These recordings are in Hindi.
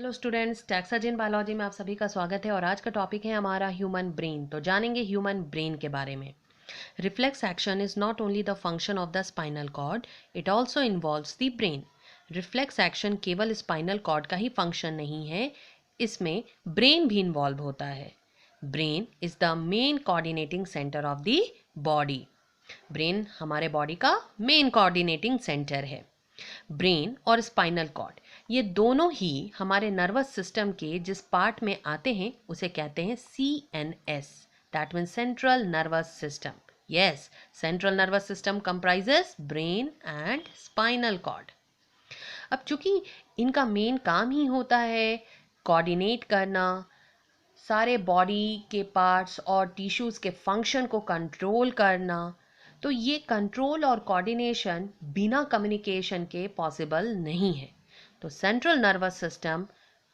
हेलो स्टूडेंट्स, टैक्साजिन बायोलॉजी में आप सभी का स्वागत है और आज का टॉपिक है हमारा ह्यूमन ब्रेन। तो जानेंगे ह्यूमन ब्रेन के बारे में। Reflex action is not only the function of the spinal cord, it also involves the brain. Reflex action केवल स्पाइनल कॉर्ड का ही फंक्शन नहीं है, इसमें ब्रेन भी इन्वॉल्व होता है। Brain is the main coordinating centre of the body. Brain हमारे बॉडी का मेन कोऑर्डिनेटिंग सेंटर है। ब्रेन और स्पाइनल कॉर्ड ये दोनों ही हमारे नर्वस सिस्टम के जिस पार्ट में आते हैं उसे कहते हैं CNS, that means central nervous system. Yes, central nervous system comprises brain and spinal cord. अब चूंकि इनका मेन काम ही होता है कोऑर्डिनेट करना, सारे बॉडी के पार्ट्स और टिश्यूज के फंक्शन को कंट्रोल करना, तो ये कंट्रोल और कोऑर्डिनेशन बिना कम्युनिकेशन के पॉसिबल नहीं है। तो सेंट्रल नर्वस सिस्टम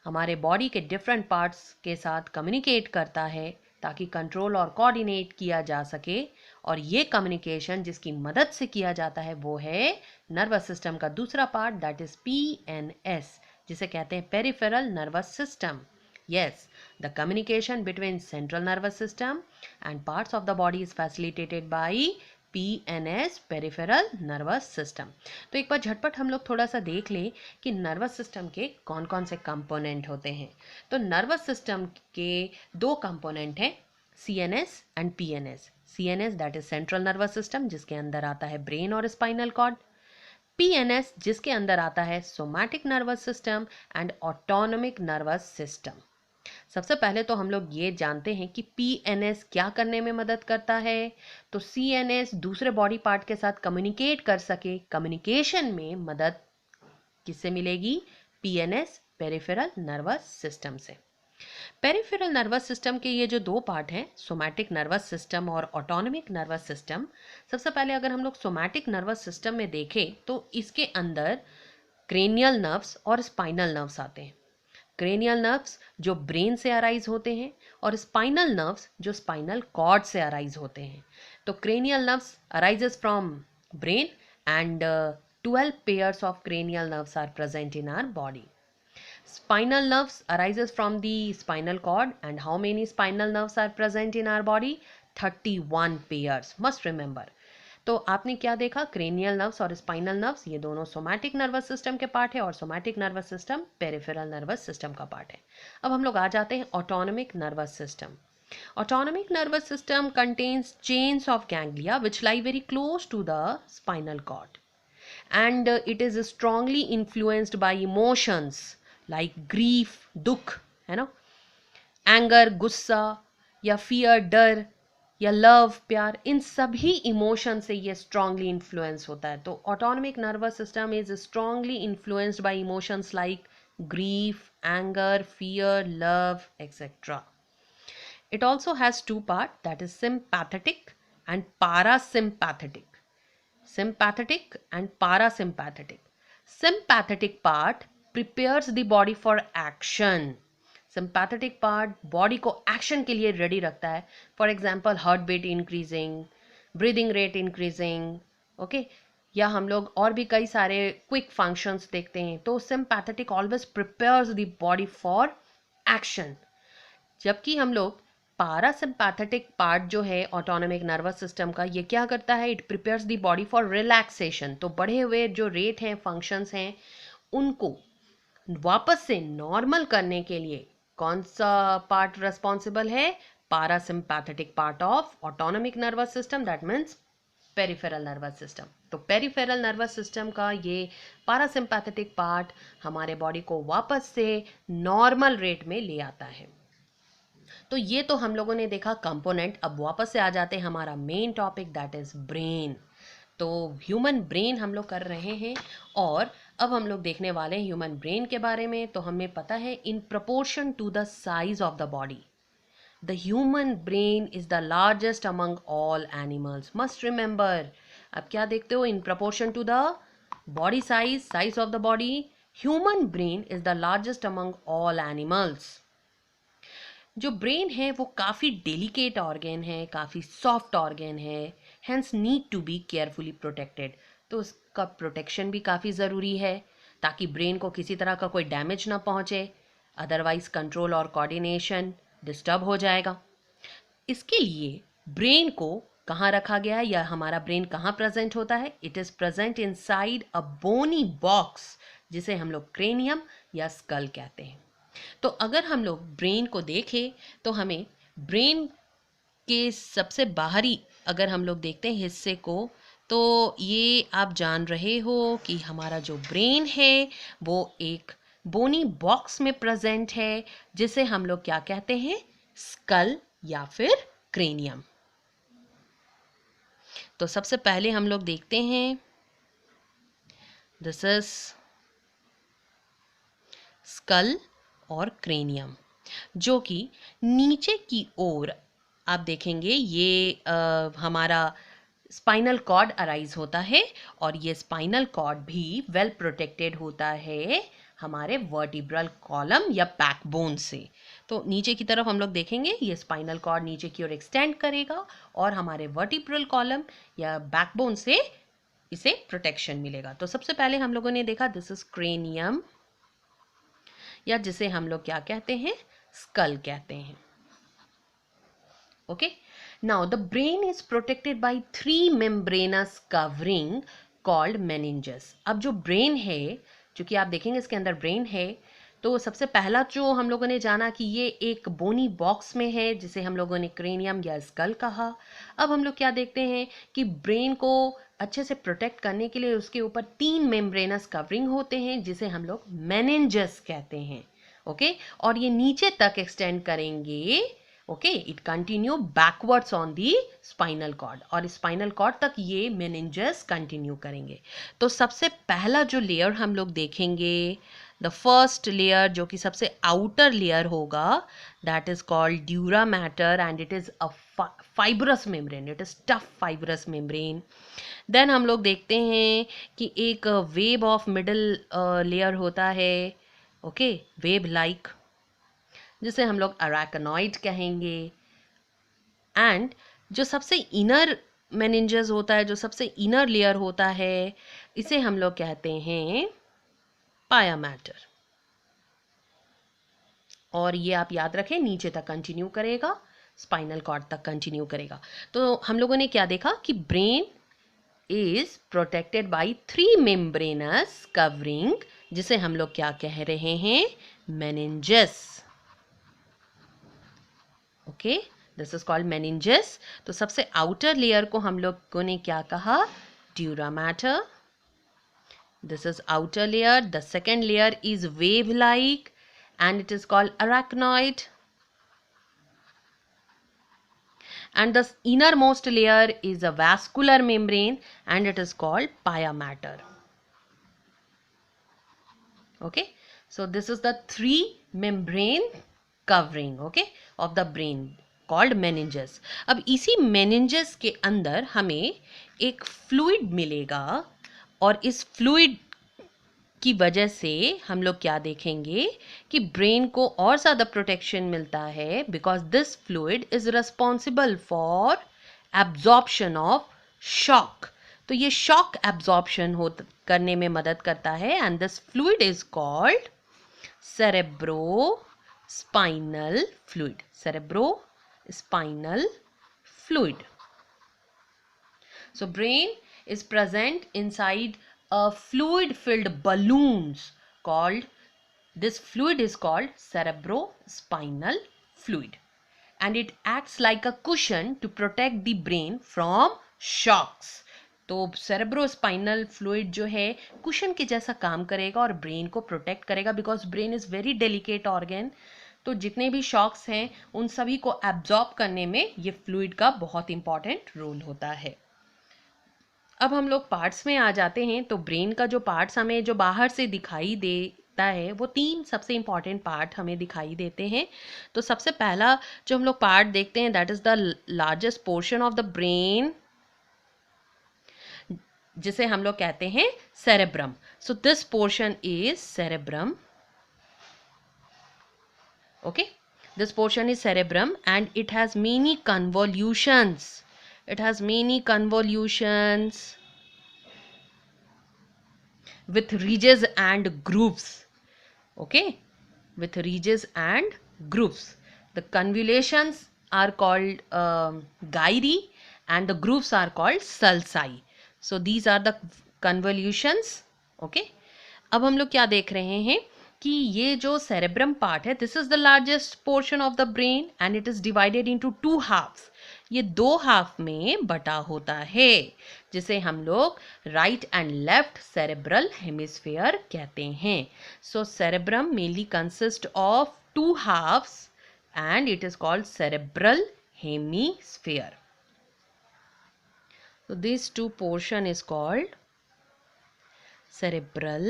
हमारे बॉडी के डिफरेंट पार्ट्स के साथ कम्युनिकेट करता है ताकि कंट्रोल और कोऑर्डिनेट किया जा सके, और ये कम्युनिकेशन जिसकी मदद से किया जाता है वो है नर्वस सिस्टम का दूसरा पार्ट, दैट इज PNS, जिसे कहते हैं peripheral nervous system. Yes, the communication between central nervous system and parts of the body is facilitated by PNS, peripheral nervous system। तो एक बार झटपट हम लोग थोड़ा सा देख लें कि नर्वस सिस्टम के कौन कौन से कंपोनेंट होते हैं। तो नर्वस सिस्टम के दो कंपोनेंट हैं, CNS and PNS। CNS that is central nervous system, जिसके अंदर आता है ब्रेन और स्पाइनल कॉर्ड। PNS जिसके अंदर आता है somatic nervous system and autonomic nervous system. सबसे पहले तो हम लोग ये जानते हैं कि PNS क्या करने में मदद करता है। तो CNS दूसरे बॉडी पार्ट के साथ कम्युनिकेट कर सके, कम्युनिकेशन में मदद किससे मिलेगी? PNS, पेरिफेरल नर्वस सिस्टम से। पेरिफेरल नर्वस सिस्टम के ये जो दो पार्ट हैं, सोमैटिक नर्वस सिस्टम और ऑटोनोमिक नर्वस सिस्टम। सबसे पहले अगर हम लोग सोमैटिक नर्वस सिस्टम में देखें तो इसके अंदर क्रेनियल नर्व्स और स्पाइनल नर्व्स आते हैं। क्रेनियल नर्व्स जो ब्रेन से अराइज होते हैं और स्पाइनल नर्व्स जो स्पाइनल कॉर्ड से अराइज होते हैं। तो cranial nerves arises from brain and 12 pairs of cranial nerves are present in our body. Spinal nerves arises from the spinal cord, and how many spinal nerves are present in our body? 31 pairs, must remember। तो आपने क्या देखा? क्रेनियल नर्व्स और स्पाइनल नर्व्स ये दोनों सोमैटिक नर्वस सिस्टम के पार्ट है और somatic nervous system peripheral nervous system का पार्ट है। अब हम लोग आ जाते हैं autonomic nervous system. Autonomic nervous system contains chains of ganglia which lie very close to the spinal cord, and it is strongly influenced by emotions like grief, दुख, है ना, एंगर, गुस्सा, या फियर, डर, या लव, प्यार, इन सभी इमोशन से ये स्ट्रांगली इन्फ्लुएंस होता है। तो autonomic nervous system is strongly influenced by emotions like grief, anger, fear, love, etcetera. It also has two parts, that is sympathetic and parasympathetic. Sympathetic and parasympathetic. Sympathetic part prepares the body for action. Sympathetic part body को action के लिए ready रखता है. For example, heart beat increasing, breathing rate increasing, okay? या हम लोग और भी कई सारे क्विक फंक्शंस देखते हैं। तो sympathetic always prepares the body for action, जबकि हम लोग पारासिम्पैथेटिक पार्ट जो है ऑटोनोमिक नर्वस सिस्टम का, ये क्या करता है? It prepares the body for relaxation. तो बढ़े हुए जो रेट हैं, फंक्शंस हैं, उनको वापस से नॉर्मल करने के लिए कौन सा पार्ट रेस्पॉन्सिबल है? Parasympathetic part of autonomic nervous system, that means peripheral nervous system. तो पेरिफेरल नर्वस सिस्टम का ये पारासिम्पैथेटिक पार्ट हमारे बॉडी को वापस से नॉर्मल रेट में ले आता है। तो ये तो हम लोगों ने देखा कंपोनेंट। अब वापस से आ जाते हैं हमारा main topic, that is brain. तो ह्यूमन ब्रेन हम लोग कर रहे हैं और अब हम लोग देखने वाले हैं ह्यूमन ब्रेन के बारे में। तो हमें पता है in proportion to the size of the body the human brain is the largest among all animals, must remember. अब क्या देखते हो? In proportion to the body size of the body, human brain is the largest among all animals. जो ब्रेन है वो काफ़ी डेलिकेट ऑर्गेन है, काफ़ी सॉफ्ट ऑर्गेन है, hence need to be carefully protected. तो उसका प्रोटेक्शन भी काफ़ी ज़रूरी है ताकि ब्रेन को किसी तरह का कोई डैमेज ना पहुँचे। अदरवाइज कंट्रोल और कोऑर्डिनेशन डिस्टर्ब हो जाएगा। इसके लिए ब्रेन को कहाँ रखा गया है या हमारा ब्रेन कहाँ प्रेजेंट होता है? It is present inside a bony box, जिसे हम लोग क्रेनियम या स्कल कहते हैं। तो अगर हम लोग ब्रेन को देखें तो हमें ब्रेन के सबसे बाहरी अगर हम लोग देखते हैं हिस्से को, तो ये आप जान रहे हो कि हमारा जो ब्रेन है वो एक बोनी बॉक्स में प्रेजेंट है, जिसे हम लोग क्या कहते हैं? स्कल या फिर क्रेनियम। तो सबसे पहले हम लोग देखते हैं, दिस इज स्कल और क्रेनियम, जो कि नीचे की ओर आप देखेंगे ये हमारा स्पाइनल कॉर्ड अराइज होता है, और ये स्पाइनल कॉर्ड भी वेल प्रोटेक्टेड होता है हमारे वर्टिब्रल कॉलम या बैकबोन से। तो नीचे की तरफ हम लोग देखेंगे ये स्पाइनल कॉर्ड नीचे की ओर एक्सटेंड करेगा और हमारे वर्टिब्रल कॉलम या बैकबोन से इसे प्रोटेक्शन मिलेगा। तो सबसे पहले हम लोगों ने देखा दिस इज क्रेनियम, या जिसे हम लोग क्या कहते हैं? स्कल कहते हैं। Okay, now the brain is protected by three membranous covering called meninges। अब जो ब्रेन है, चूंकि आप देखेंगे इसके अंदर ब्रेन है, तो सबसे पहला जो हम लोगों ने जाना कि ये एक बोनी बॉक्स में है, जिसे हम लोगों ने क्रेनियम या स्कल कहा। अब हम लोग क्या देखते हैं कि ब्रेन को अच्छे से प्रोटेक्ट करने के लिए उसके ऊपर 3 मेम्ब्रेनस कवरिंग होते हैं, जिसे हम लोग मेनिंजेस कहते हैं। ओके, और ये नीचे तक एक्सटेंड करेंगे। Okay, it continue backwards on the spinal cord, और स्पाइनल कॉर्ड तक ये मेनिंजेस कंटिन्यू करेंगे। तो सबसे पहला जो लेयर हम लोग देखेंगे, द फर्स्ट लेयर जो कि सबसे आउटर लेयर होगा, that is called dura mater, and it is a fibrous membrane, it is tough fibrous membrane. Then हम लोग देखते हैं कि एक वेब ऑफ मिडल लेयर होता है, ओके, वेब लाइक, जिसे हम लोग अराकनॉइड कहेंगे। एंड जो सबसे इनर मेनिंजेस होता है, जो सबसे इनर लेयर होता है, इसे हम लोग कहते हैं पाया मैटर। और ये आप याद रखें नीचे तक कंटिन्यू करेगा, स्पाइनल कॉर्ड तक कंटिन्यू करेगा। तो हम लोगों ने क्या देखा कि brain is protected by 3 membranes covering, जिसे हम लोग क्या कह रहे हैं? Meninges. Okay, this is called meninges. तो सबसे आउटर लेयर को हम लोगों ने क्या कहा? Dura mater. This is outer layer. The second layer is wave like and it is called arachnoid, and the innermost layer is a vascular membrane and it is called pia mater. Okay, so this is the 3 membrane covering, okay, of the brain called meninges. अब इसी meninges के अंदर हमें एक fluid मिलेगा, और इस fluid की वजह से हम लोग क्या देखेंगे कि ब्रेन को और ज़्यादा प्रोटेक्शन मिलता है, because this fluid is responsible for absorption of shock. तो ये शॉक एब्जॉर्प्शन करने में मदद करता है, and this fluid is called cerebro spinal fluid. Cerebro spinal fluid. So brain is present inside a fluid filled balloons called, this fluid is called cerebrospinal fluid, and it acts like a cushion to protect the brain from shocks. तो सेरेब्रोस्पाइनल फ्लूइड जो है कुशन के जैसा काम करेगा और ब्रेन को प्रोटेक्ट करेगा, because brain is very delicate organ. तो जितने भी शॉक्स हैं उन सभी को एब्जॉर्ब करने में ये फ्लूइड का बहुत इंपॉर्टेंट रोल होता है। अब हम लोग पार्ट्स में आ जाते हैं। तो ब्रेन का जो पार्ट्स हमें जो बाहर से दिखाई देता है, वो 3 सबसे इंपॉर्टेंट पार्ट हमें दिखाई देते हैं। तो सबसे पहला जो हम लोग पार्ट देखते हैं, that is the largest portion of the brain, जिसे हम लोग कहते हैं cerebrum. So this portion is cerebrum. Okay, this portion is cerebrum and it has many convolutions. It has many convolutions with ridges and grooves. Okay, with ridges and grooves. The convolutions are called gyri and the grooves are called sulci. So these are the convolutions. Okay. अब हम लोग क्या देख रहे हैं कि ये जो सेरेब्रम पार्ट है, this is the largest portion of the brain and it is divided into 2 halves. ये 2 हाफ में बटा होता है, जिसे हम लोग right and left cerebral hemisphere कहते हैं. So cerebrum mainly consist of 2 halves and it is called cerebral hemisphere. So this two portion is called cerebral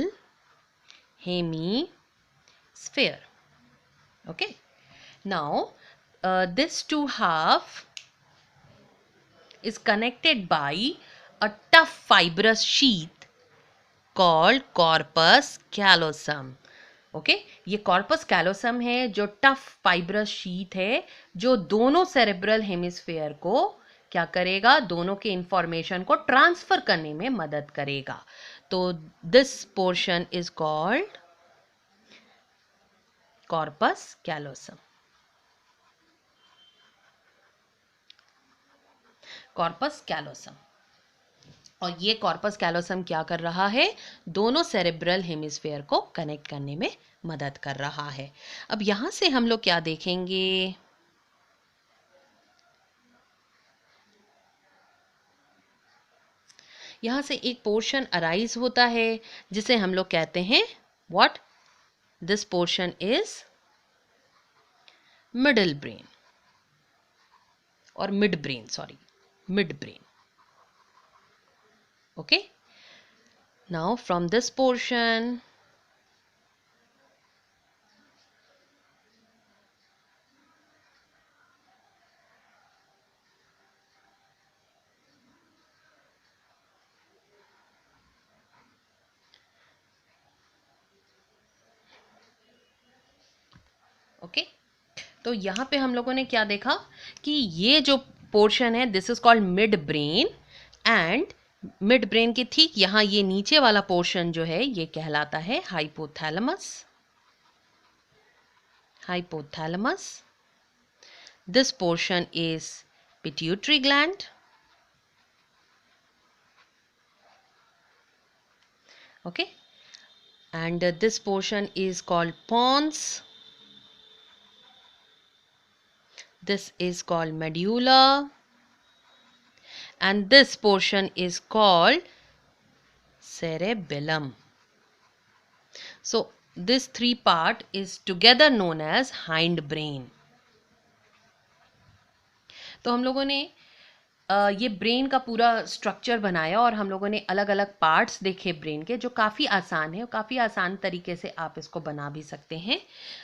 hemisphere. Okay. Now this two half is connected by a tough fibrous sheath called corpus callosum. Okay ये कॉर्पस कैलोसम है जो टफ फाइब्रस शीट है, जो दोनों सेरेब्रल हेमिस्फीयर को क्या करेगा, दोनों के इंफॉर्मेशन को ट्रांसफर करने में मदद करेगा. तो this portion is called corpus callosum. Corpus callosum. और ये कॉर्पस कैलोसम क्या कर रहा है, दोनों सेरेब्रल हेमिस्फीयर को कनेक्ट करने में मदद कर रहा है. अब यहां से हम लोग क्या देखेंगे, यहां से एक पोर्शन अराइज होता है जिसे हम लोग कहते हैं what, this portion is middle brain और mid brain, sorry mid brain. Okay, now from this portion okay, तो यहाँ पे हम लोगों ने क्या देखा कि ये जो पोर्शन है this is called mid brain, and mid brain के ठीक यहाँ ये नीचे वाला पोर्शन जो है ये कहलाता है hypothalamus. Hypothalamus. This portion is pituitary gland. Okay, and this portion is called pons. This is called medulla. And this portion is called cerebellum. So this three part is together known as hind brain. तो हम लोगों ने ये ब्रेन का पूरा स्ट्रक्चर बनाया और हम लोगों ने अलग अलग पार्ट्स देखे ब्रेन के, जो काफ़ी आसान है और काफ़ी आसान तरीके से आप इसको बना भी सकते हैं.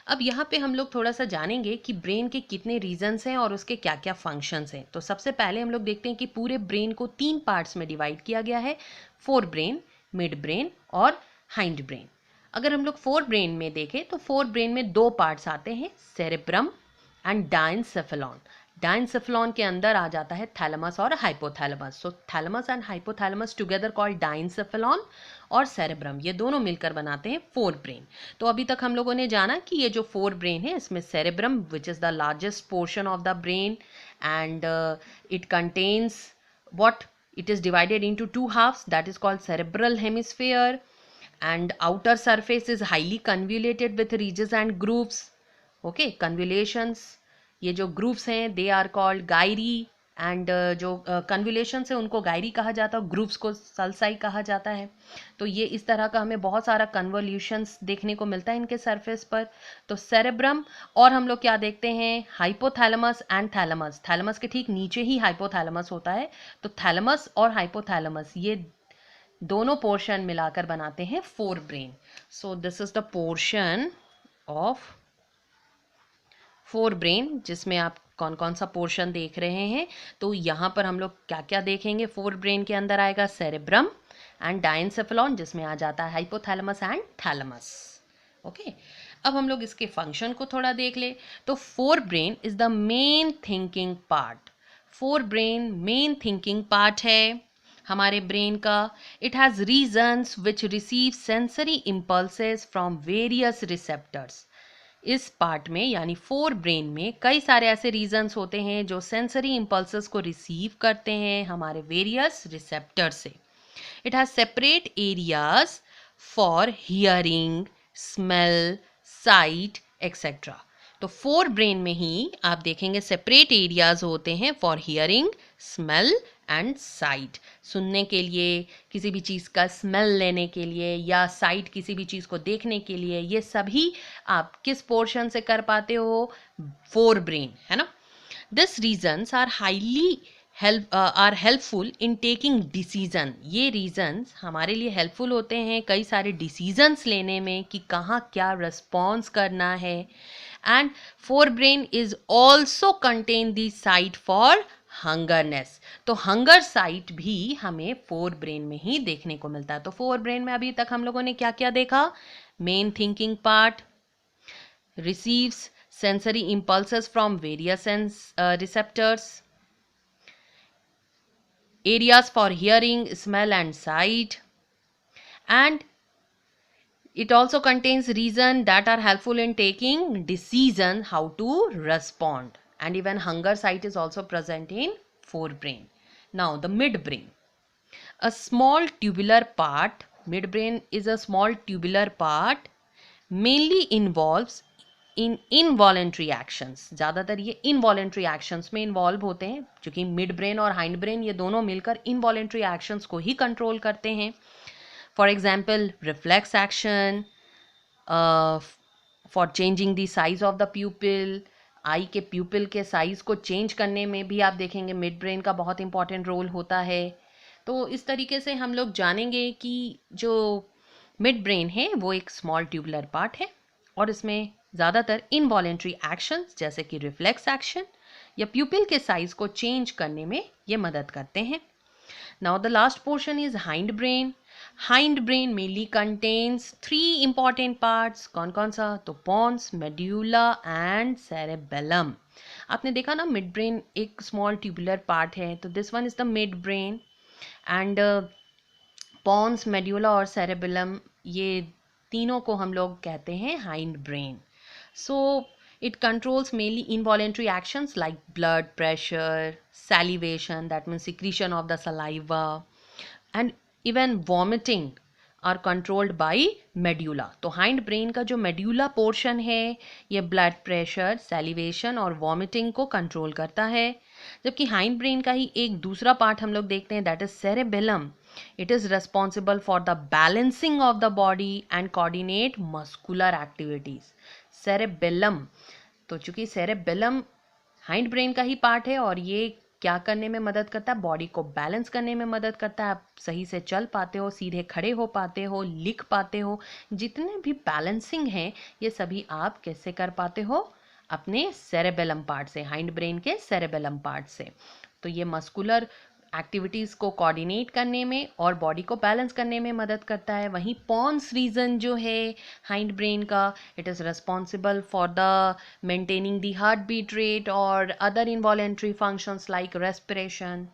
अब यहाँ पे हम लोग थोड़ा सा जानेंगे कि ब्रेन के कितने रीजन्स हैं और उसके क्या क्या फंक्शंस हैं. तो सबसे पहले हम लोग देखते हैं कि पूरे ब्रेन को 3 पार्ट्स में डिवाइड किया गया है, फोर ब्रेन, मिड ब्रेन और हाइंड ब्रेन. अगर हम लोग फोर ब्रेन में देखें तो फोर ब्रेन में 2 पार्ट्स आते हैं, सेरेब्रम एंड डायनसेफेलॉन. डायनसेफेलॉन के अंदर आ जाता है थैलेमस और hypothalamus. So thalamus and hypothalamus together called diencephalon, और सेरेब्रम, ये दोनों मिलकर बनाते हैं फोर ब्रेन. तो अभी तक हम लोगों ने जाना कि ये जो फोर ब्रेन है इसमें cerebrum which is the largest portion of the brain, and it contains what, it is divided into 2 halves, that is called cerebral hemisphere, and outer surface is highly convoluted with ridges and grooves. Okay, convolutions, ये जो ग्रूव्स हैं they are called gyri, and जो कन्वुलेशंस है उनको गायरी कहा जाता है, ग्रूव्स को सल्साई कहा जाता है. तो ये इस तरह का हमें बहुत सारा कन्वोल्यूशंस देखने को मिलता है इनके सरफेस पर. तो सेरेब्रम, और हम लोग क्या देखते हैं, हाइपोथैलेमस एंड थैलेमस. थैलेमस के ठीक नीचे ही हाइपोथैलेमस होता है. तो थैलेमस और हाइपोथैलेमस ये दोनों पोर्शन मिलाकर बनाते हैं fore brain. So this is the portion of fore brain, जिसमें आप कौन कौन सा पोर्शन देख रहे हैं. तो यहाँ पर हम लोग क्या क्या देखेंगे, फोर ब्रेन के अंदर आएगा सेरेब्रम एंड डायनसेफेलॉन, जिसमें आ जाता है हाइपोथैलेमस एंड थैलेमस. ओके, अब हम लोग इसके फंक्शन को थोड़ा देख ले. तो fore brain is the main thinking part. Forebrain main thinking part है हमारे ब्रेन का. It has regions which receive sensory impulses from various receptors. इस पार्ट में यानी फोर ब्रेन में कई सारे ऐसे रीजन्स होते हैं जो सेंसरी इम्पल्सेस को रिसीव करते हैं हमारे वेरियस रिसेप्टर से. It has separate areas for hearing, smell, site etcetera. तो फोर ब्रेन में ही आप देखेंगे सेपरेट एरियाज होते हैं for hearing, smell and site. सुनने के लिए, किसी भी चीज़ का स्मेल लेने के लिए, या साइट किसी भी चीज़ को देखने के लिए, ये सभी आप किस पोर्शन से कर पाते हो? फोर ब्रेन, है ना. This regions are highly are helpful in taking decision. ये रीजन्स हमारे लिए हेल्पफुल होते हैं कई सारे डिसीजंस लेने में कि कहाँ क्या रिस्पॉन्स करना है. And fore brain is also contain the site for hungerness. तो हंगर साइट भी हमें फोर ब्रेन में ही देखने को मिलता है. तो फोर ब्रेन में अभी तक हम लोगों ने क्या क्या देखा? Main thinking part receives sensory impulses from various receptors, areas for hearing, smell and sight, and it also contains reason that are helpful in taking decision how to respond. And even hunger sight is also present in forebrain. Now the midbrain, a small tubular part. Midbrain is a small tubular part, mainly involves in involuntary actions. ज़्यादातर ये इनवॉलेंट्री एक्शंस में इन्वॉल्व होते हैं, क्योंकि मिड ब्रेन और हाइंड ब्रेन ये दोनों मिलकर इनवॉलेंट्री एक्शंस को ही कंट्रोल करते हैं. For example reflex action, for changing the size of the pupil. Eye के प्यूपिल के साइज को चेंज करने में भी आप देखेंगे मिड ब्रेन का बहुत इंपॉर्टेंट रोल होता है. तो इस तरीके से हम लोग जानेंगे कि जो मिड ब्रेन है वो एक स्मॉल ट्यूबुलर पार्ट है और इसमें ज़्यादातर इनवॉलेंट्री एक्शंस जैसे कि रिफ्लेक्स एक्शन या प्यूपिल के साइज को चेंज करने में ये मदद करते हैं. Now the last portion is hind brain. Hind brain mainly contains three important parts. कौन कौन सा? तो पॉन्स, मेड्यूला एंड सेरेबेलम. आपने देखा ना मिड ब्रेन एक स्मॉल ट्यूबुलर पार्ट है, तो this one is the midbrain. And pons, medulla और सेरेबेलम ये तीनों को हम लोग कहते हैं hindbrain. So it controls mainly involuntary actions like blood pressure, salivation, that means secretion of the saliva, and even vomiting are controlled by medulla. तो hind brain का जो medulla portion है ये blood pressure, salivation और vomiting को control करता है. जबकि hind brain का ही एक दूसरा part हम लोग देखते हैं, that is cerebellum. It is responsible for the balancing of the body and coordinate muscular activities. Cerebellum, तो चूंकि सेरेबेलम हाइंड ब्रेन का ही पार्ट है और ये क्या करने में मदद करता है? बॉडी को बैलेंस करने में मदद करता है. आप सही से चल पाते हो, सीधे खड़े हो पाते हो, लिख पाते हो. जितने भी बैलेंसिंग हैं ये सभी आप कैसे कर पाते हो? अपने सेरेबेलम पार्ट से, हाइंड ब्रेन के सेरेबेलम पार्ट से. तो ये मस्कुलर एक्टिविटीज़ को कोऑर्डिनेट करने में और बॉडी को बैलेंस करने में मदद करता है. वहीं पॉन्स रीजन जो है हाइंड ब्रेन का, it is responsible for the maintaining the heart beat rate और other involuntary functions like respiration.